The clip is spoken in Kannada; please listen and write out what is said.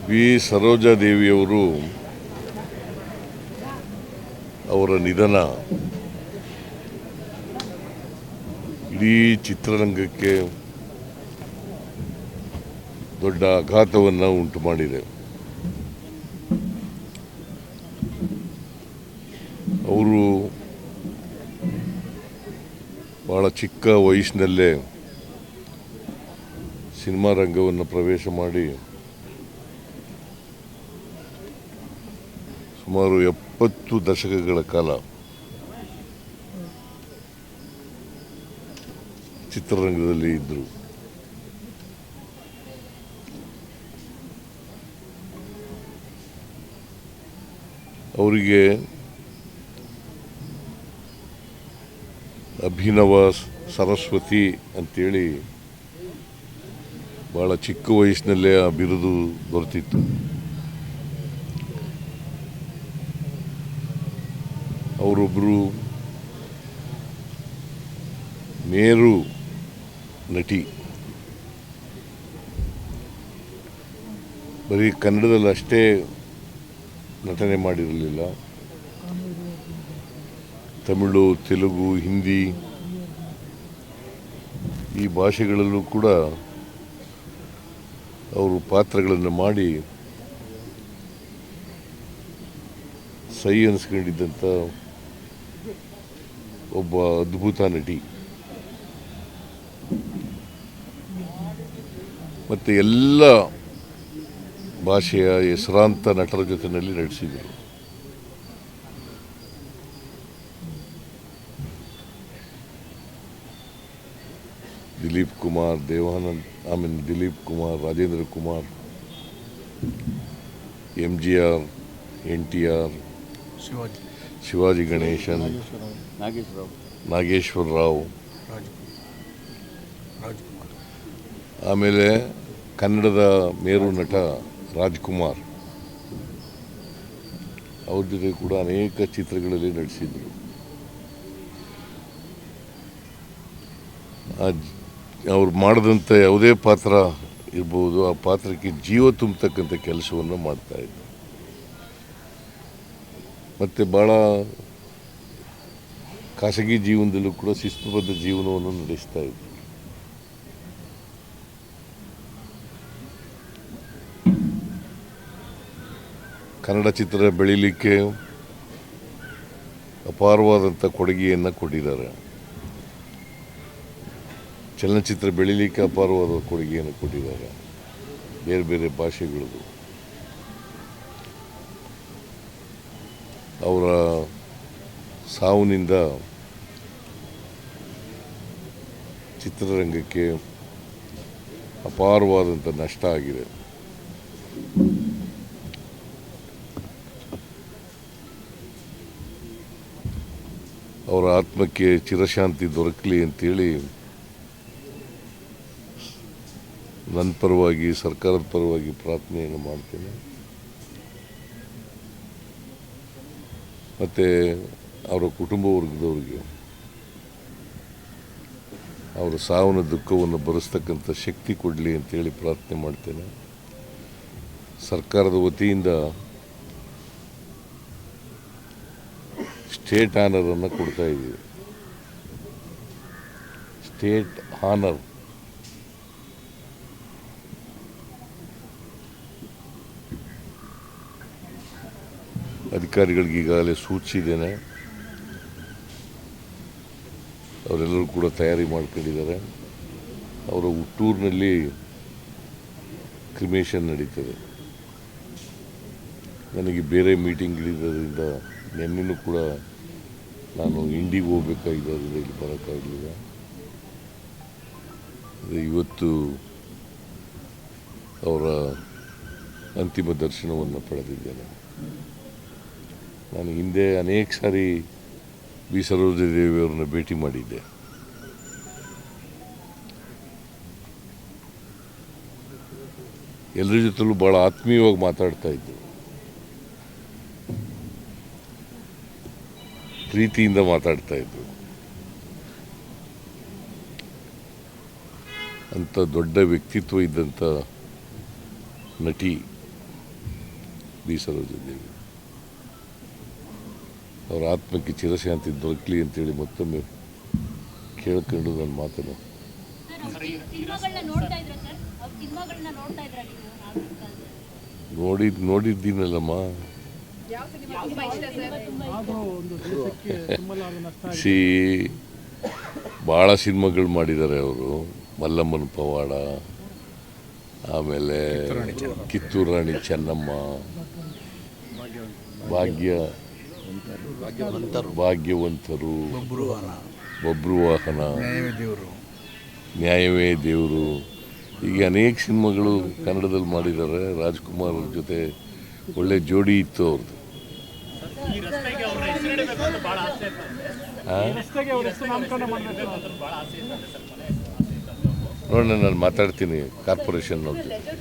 ವಿ ಸರೋಜಾದೇವಿಯವರು ಅವರ ನಿಧನ ಇಡೀ ಚಿತ್ರರಂಗಕ್ಕೆ ದೊಡ್ಡ ಆಘಾತವನ್ನು ಉಂಟು ಮಾಡಿದೆ. ಅವರು ಭಾಳ ಚಿಕ್ಕ ವಯಸ್ಸಿನಲ್ಲೇ ಸಿನಿಮಾ ರಂಗವನ್ನು ಪ್ರವೇಶ ಮಾಡಿ ಸುಮಾರು 70 ದಶಕಗಳ ಕಾಲ ಚಿತ್ರರಂಗದಲ್ಲಿ ಇದ್ದರು. ಅವರಿಗೆ ಅಭಿನವ ಸರಸ್ವತಿ ಅಂತೇಳಿ ಭಾಳ ಚಿಕ್ಕ ವಯಸ್ಸಿನಲ್ಲೇ ಆ ಬಿರುದು ದೊರೆತಿತ್ತು. ಅವರೊಬ್ಬರು ಮೇರು ನಟಿ. ಬರೀ ಕನ್ನಡದಲ್ಲಿ ಅಷ್ಟೇ ನಟನೆ ಮಾಡಿರಲಿಲ್ಲ, ತಮಿಳು, ತೆಲುಗು, ಹಿಂದಿ ಈ ಭಾಷೆಗಳಲ್ಲೂ ಕೂಡ ಅವರು ಪಾತ್ರಗಳನ್ನು ಮಾಡಿ ಸೈ ಅನಿಸ್ಕೊಂಡಿದ್ದಂಥ ಒಬ್ಬ ಅದ್ಭುತ ನಟಿ. ಮತ್ತು ಎಲ್ಲ ಭಾಷೆಯ ಹೆಸರಾಂತ ನಟರ ಜೊತೆಯಲ್ಲಿ ನಟಿಸಿದರು. ದಿಲೀಪ್ ಕುಮಾರ್, ದಿಲೀಪ್ ಕುಮಾರ್, ರಾಜೇಂದ್ರ ಕುಮಾರ್, MGR, NTR, ಶಿವಾಜಿ ಗಣೇಶನ್, ನಾಗೇಶ್ವರ ರಾವ್, ಆಮೇಲೆ ಕನ್ನಡದ ಮೇರು ನಟ ರಾಜ್ಕುಮಾರ್, ಅವ್ರ ಜೊತೆ ಕೂಡ ಅನೇಕ ಚಿತ್ರಗಳಲ್ಲಿ ನಟಿಸಿದರು. ಅವ್ರು ಮಾಡಿದಂಥ ಯಾವುದೇ ಪಾತ್ರ ಇರ್ಬೋದು, ಆ ಪಾತ್ರಕ್ಕೆ ಜೀವ ತುಂಬತಕ್ಕಂಥ ಕೆಲಸವನ್ನು ಮಾಡ್ತಾಯಿದ್ರು. ಮತ್ತು ಭಾಳ ಖಾಸಗಿ ಜೀವನದಲ್ಲೂ ಕೂಡ ಶಿಸ್ತುಬದ್ಧ ಜೀವನವನ್ನು ನಡೆಸ್ತಾ ಇದ್ರು. ಕನ್ನಡ ಚಿತ್ರ ಬೆಳೀಲಿಕ್ಕೆ ಅಪಾರವಾದಂಥ ಕೊಡುಗೆಯನ್ನು ಕೊಟ್ಟಿದ್ದಾರೆ. ಚಲನಚಿತ್ರ ಬೆಳೀಲಿಕ್ಕೆ ಅಪಾರವಾದ ಕೊಡುಗೆಯನ್ನು ಕೊಟ್ಟಿದ್ದಾರೆ, ಬೇರೆ ಬೇರೆ ಭಾಷೆಗಳದು. ಅವರ ಸಾವಿನಿಂದ ಚಿತ್ರರಂಗಕ್ಕೆ ಅಪಾರವಾದಂಥ ನಷ್ಟ ಆಗಿದೆ. ಅವರ ಆತ್ಮಕ್ಕೆ ಚಿರಶಾಂತಿ ದೊರಕಲಿ ಅಂತೇಳಿ ನನ್ನ ಪರವಾಗಿ, ಸರ್ಕಾರದ ಪರವಾಗಿ ಪ್ರಾರ್ಥನೆಯನ್ನು ಮಾಡ್ತೇನೆ. ಮತ್ತು ಅವರ ಕುಟುಂಬ ವರ್ಗದವರಿಗೆ ಅವರ ಸಾವಿನ ದುಃಖವನ್ನು ಭರಿಸ್ತಕ್ಕಂಥ ಶಕ್ತಿ ಕೊಡಲಿ ಅಂತೇಳಿ ಪ್ರಾರ್ಥನೆ ಮಾಡ್ತೇನೆ. ಸರ್ಕಾರದ ವತಿಯಿಂದ ಸ್ಟೇಟ್ ಆನರನ್ನು ಕೊಡ್ತಾ ಇದ್ದೀವಿ. ಸ್ಟೇಟ್ ಆನರ್ ಅಧಿಕಾರಿಗಳಿಗೆ ಈಗಾಗಲೇ ಸೂಚಿಸಿದ್ದೇನೆ. ಅವರೆಲ್ಲರೂ ಕೂಡ ತಯಾರಿ ಮಾಡ್ಕೊಂಡಿದ್ದಾರೆ. ಅವರ ಹುಟ್ಟೂರಿನಲ್ಲಿ ಕ್ರಿಮೇಷನ್ ನಡೀತದೆ. ನನಗೆ ಬೇರೆ ಮೀಟಿಂಗ್ಗಳಿದ್ದರಿಂದ ನಿನ್ನೆನೂ ಕೂಡ ನಾನು ಇಂಡಿಗೆ ಹೋಗಬೇಕಾಗಿದ್ದರಿಂದ ಇಲ್ಲಿ ಬರೋಕ್ಕಾಗಲಿಲ್ಲ. ಇವತ್ತು ಅವರ ಅಂತಿಮ ದರ್ಶನವನ್ನು ಪಡೆದಿದ್ದೇನೆ. ನಾನು ಹಿಂದೆ ಅನೇಕ ಸಾರಿ ವಿ ಸರೋಜಾದೇವಿಯವರನ್ನು ಭೇಟಿ ಮಾಡಿದ್ದೆ. ಎಲ್ಲರ ಜೊತೆಲೂ ಭಾಳ ಆತ್ಮೀಯವಾಗಿ ಮಾತಾಡ್ತಾ ಇದ್ದರು, ಪ್ರೀತಿಯಿಂದ ಮಾತಾಡ್ತಾ ಇದ್ದರು. ಅಂಥ ದೊಡ್ಡ ವ್ಯಕ್ತಿತ್ವ ಇದ್ದಂಥ ನಟಿ ಬಿ ಸರೋಜಾದೇವಿ. ಅವರ ಆತ್ಮಕ್ಕೆ ಚಿರಶಾಂತಿ ದೊರಕಲಿ ಅಂತೇಳಿ ಮತ್ತೊಮ್ಮೆ ಕೇಳ್ಕೊಂಡು ನನ್ನ ಮಾತನ್ನು ನೋಡಿದ್ದೀನಲ್ಲಮ್ಮ. ಸಿ ಭಾಳ ಸಿನಿಮಾಗಳು ಮಾಡಿದ್ದಾರೆ ಅವರು. ಮಲ್ಲಮ್ಮನ ಪವಾಡ, ಆಮೇಲೆ ಕಿತ್ತೂರು ರಾಣಿ ಚೆನ್ನಮ್ಮ, ಭಾಗ್ಯವಂತರು, ಬಬ್ರುವಾಹನ, ನ್ಯಾಯವೇ ದೇವರು, ಹೀಗೆ ಅನೇಕ ಸಿನಿಮಾಗಳು ಕನ್ನಡದಲ್ಲಿ ಮಾಡಿದ್ದಾರೆ. ರಾಜ್ಕುಮಾರ್ ಅವ್ರ ಜೊತೆ ಒಳ್ಳೆ ಜೋಡಿ ಇತ್ತು ಅವ್ರದ್ದು. ನೋಡೋಣ, ನಾನು ಮಾತಾಡ್ತೀನಿ ಕಾರ್ಪೊರೇಷನ್ ಅವ್ರ ಜೊತೆ.